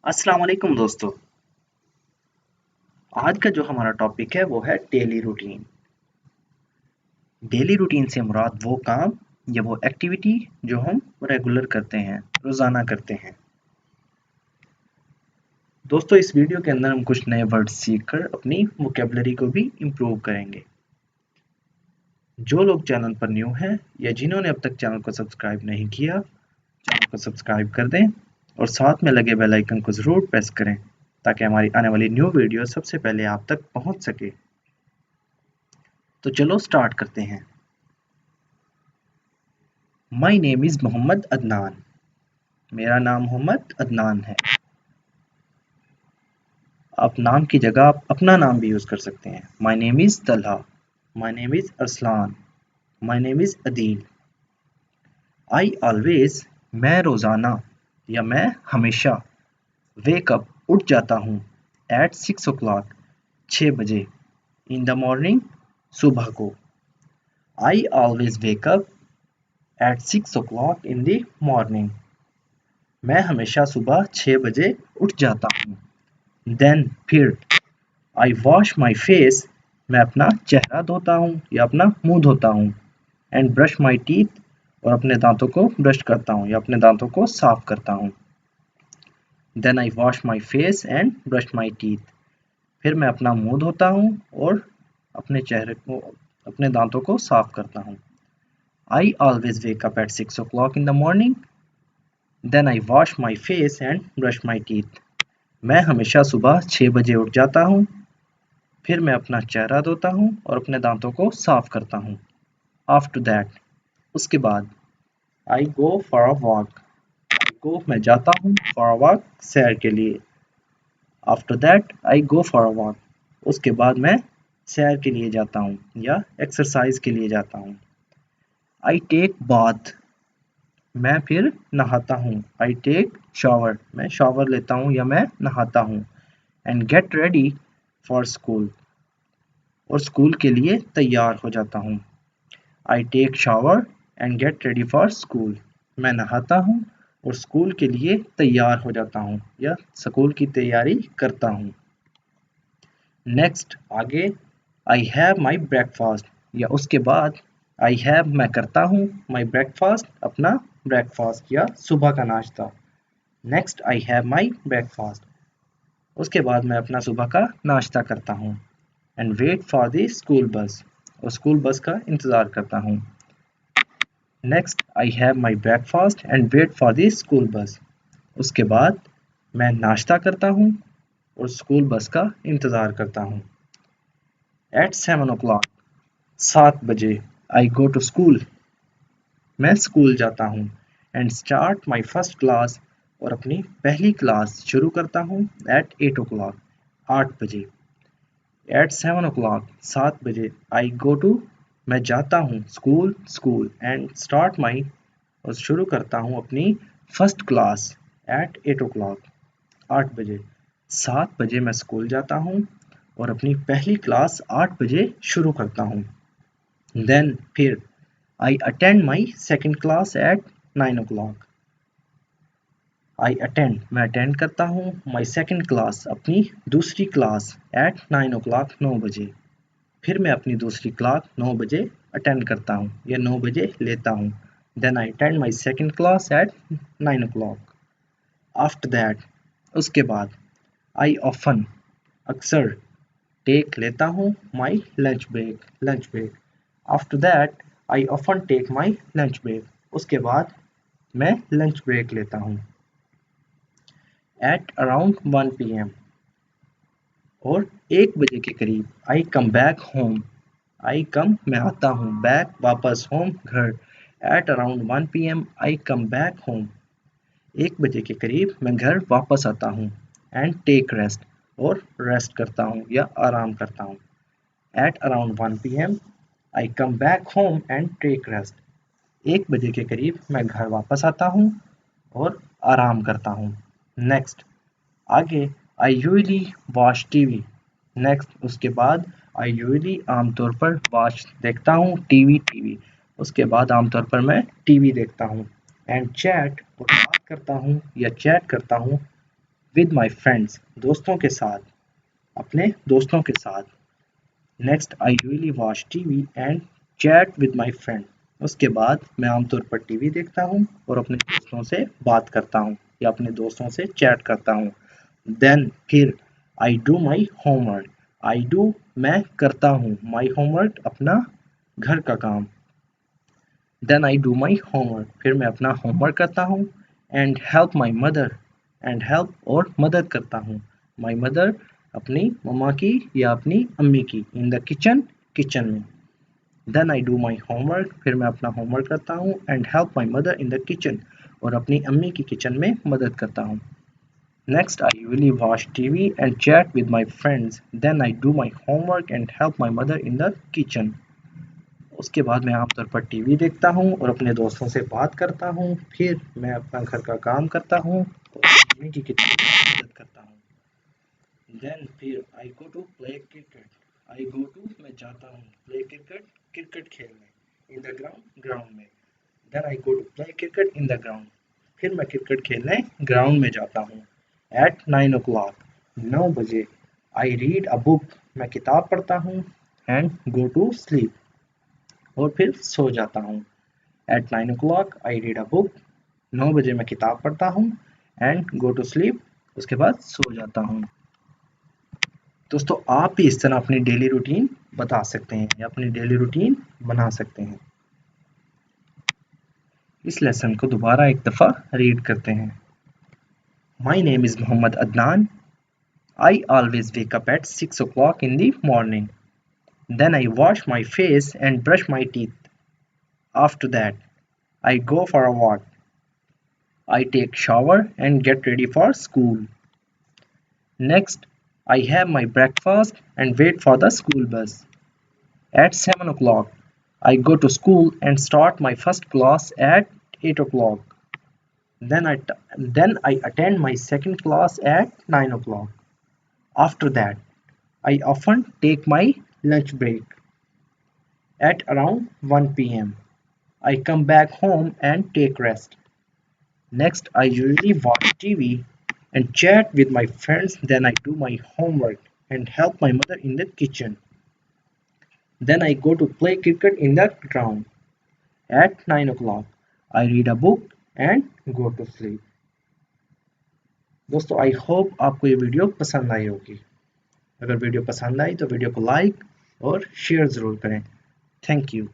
अस्सलाम वालेकुम दोस्तों। आज का जो हमारा टॉपिक है वो है डेली रूटीन। डेली रूटीन से मुराद वो काम या वो एक्टिविटी जो हम रेगुलर करते हैं, रोजाना करते हैं। दोस्तों, इस वीडियो के अंदर हम कुछ नए वर्ड सीखकर अपनी वोकेबलरी को भी इम्प्रूव करेंगे। जो लोग चैनल पर न्यू हैं या जिन्होंने अब तक चैनल को सब्सक्राइब नहीं किया, चैनल को सब्सक्राइब कर दें और साथ में लगे बेल आइकन को ज़रूर प्रेस करें ताकि हमारी आने वाली न्यू वीडियो सबसे पहले आप तक पहुंच सके। तो चलो स्टार्ट करते हैं। My name is Mohammad Adnan. मेरा नाम मोहम्मद अदनान है। आप नाम की जगह आप अपना नाम भी यूज़ कर सकते हैं। My name is Talha. My name is Arsalan. My name is Adeel. I always, मैं रोज़ाना या मैं हमेशा, वेक अप, उठ जाता हूँ, एट 6 o'clock, 6 बजे, इन द मॉर्निंग, सुबह को। आई always wake up at 6 o'clock in the morning. मैं हमेशा सुबह 6 बजे उठ जाता हूँ। देन, फिर, आई वॉश माई फेस, मैं अपना चेहरा धोता हूँ या अपना मुंह धोता हूँ। एंड ब्रश माई टीथ, और अपने दांतों को ब्रश करता हूँ या अपने दांतों को साफ करता हूँ। Then I wash my face and brush my teeth, फिर मैं अपना मुंह धोता हूँ और अपने चेहरे को, अपने दांतों को साफ करता हूँ। I always wake up at 6 o'clock in the morning. Then I wash my face and brush my teeth, मैं हमेशा सुबह 6 बजे उठ जाता हूँ, फिर मैं अपना चेहरा धोता हूँ और अपने दांतों को साफ करता हूँ। आफ्टर दैट, उसके बाद, आई गो फॉर अ वॉक, को मैं जाता हूँ, फॉर अ वॉक, सैर के लिए। After that I go for a walk, उसके बाद मैं सैर के लिए जाता हूँ या एक्सरसाइज के लिए जाता हूँ। आई टेक बाथ, मैं फिर नहाता हूँ। आई टेक शावर, मैं शावर लेता हूँ या मैं नहाता हूँ। And get ready for school, और स्कूल के लिए तैयार हो जाता हूँ। I take shower and get ready for school, मैं नहाता हूँ और स्कूल के लिए तैयार हो जाता हूँ या स्कूल की तैयारी करता हूँ। नेक्स्ट, आगे, आई हैव माई ब्रेकफास्ट, या उसके बाद, आई हैव मैं करता हूँ, माई ब्रेकफास्ट अपना ब्रेकफास्ट या सुबह का नाश्ता। Next, I have my breakfast, उसके बाद मैं अपना सुबह का नाश्ता करता हूँ। And wait for the school bus, और स्कूल बस का इंतज़ार करता हूँ। Next, I have my breakfast and wait for the school bus, उसके बाद मैं नाश्ता करता हूँ और स्कूल बस का इंतज़ार करता हूँ। एट 7 o'clock, 7 बजे, आई गो टू स्कूल, मैं स्कूल जाता हूँ। And start my first class, और अपनी पहली क्लास शुरू करता हूँ, एट 8 o'clock, 8 बजे। एट 7 o'clock, 7 बजे, आई गो टू, मैं जाता हूँ, school, school, and start my, और शुरू करता हूँ अपनी फर्स्ट क्लास, एट 8 o'clock, 8 बजे। 7 बजे मैं स्कूल जाता हूँ और अपनी पहली क्लास 8 बजे शुरू करता हूँ। देन, फिर, I attend my second class at 9 o'clock, I attend, मैं अटेंड करता हूँ, माई सेकेंड क्लास, अपनी दूसरी क्लास, एट 9 o'clock, 9 बजे। फिर मैं अपनी दूसरी क्लास 9 बजे अटेंड करता हूँ या 9 बजे लेता हूँ। Then I attend my second class at 9 o'clock। After that, उसके बाद, आई ऑफन, अक्सर, टेक लेता हूँ, my lunch break, lunch break. After that, I often take my lunch break, उसके बाद मैं लंच ब्रेक लेता हूँ। एट अराउंड 1 PM, और 1 बजे के करीब, आई कम बैक होम, आई कम, मैं आता हूँ, बैक, वापस, होम, घर। At around 1 PM, I come back home, 1 बजे के करीब मैं घर वापस आता हूँ। एंड टेक रेस्ट, और रेस्ट करता हूँ या आराम करता हूँ। At around 1 PM, I come back home and take rest, 1 बजे के करीब मैं घर वापस आता हूँ और आराम करता हूँ। नेक्स्ट, आगे, I usually watch TV. Next, उसके बाद, आई यूजली, आमतौर पर, वॉच, देखता हूँ, टीवी, उसके बाद आमतौर पर मैं टीवी देखता हूँ। एंड चैट, और बात करता हूँ या चैट करता हूँ, with my friends, दोस्तों के साथ, अपने दोस्तों के साथ। Next I usually watch TV and chat with my friend. उसके बाद मैं आमतौर पर टीवी देखता हूँ और अपने दोस्तों से बात करता हूँ या अपने दोस्तों से चैट करता हूँ। देन फिर I do my homework. I do मैं करता हूँ, माई होमवर्क अपना घर का काम। Then I do my homework, फिर मैं अपना होमवर्क करता हूँ। And help my mother, and help और मदद करता हूँ माई मदर अपनी मम्मा की या अपनी अम्मी की, इन द किचन, किचन में। Then I do my homework, फिर मैं अपना होमवर्क करता हूँ। And help my mother in the kitchen, और अपनी अम्मी की किचन में मदद करता हूँ। Next I usually watch TV and chat with my friends. Then I do my homework and help my mother in the kitchen. उसके बाद मैं आमतौर पर टीवी देखता हूँ और अपने दोस्तों से बात करता हूँ। फिर मैं अपना घर का काम करता हूँ और अपनी मम्मी की किचन में मदद करता हूँ। देन फिर I go to play cricket. I go to मैं जाता हूँ, प्ले क्रिकेट क्रिकेट खेलने, इन द ग्राउंड ग्राउंड में। Then I go to play cricket in the ground, फिर मैं क्रिकेट खेलने ग्राउंड में जाता हूँ। एट 9 o'clock, 9 बजे। आई रीड अ बुक, मैं किताब पढ़ता हूँ। एंड गो टू स्लीप, और फिर सो जाता हूँ। At 9 o'clock I read a book, 9 बजे मैं किताब पढ़ता हूँ। एंड गो टू स्लीप, उसके बाद सो जाता हूँ। दोस्तों आप भी इस तरह अपनी डेली रूटीन बता सकते हैं या अपनी डेली रूटीन बना सकते हैं। इस लेसन को दोबारा एक दफ़ा रीड करते हैं। My name is Mohammad Adnan. I always wake up at 6 o'clock in the morning. Then I wash my face and brush my teeth. After that, I go for a walk. I take shower and get ready for school. Next, I have my breakfast and wait for the school bus. At 7 o'clock, I go to school and start my first class at 8 o'clock. Then I attend my second class at 9 o'clock. After that, I often take my lunch break at around 1 p.m. I come back home and take rest. Next, I usually watch TV and chat with my friends. Then I do my homework and help my mother in the kitchen. Then I go to play cricket in the ground. At 9 o'clock, I read a book and go to sleep. दोस्तों I hope आपको ये video पसंद आई होगी। अगर video पसंद आई तो video को like और शेयर ज़रूर करें। Thank you.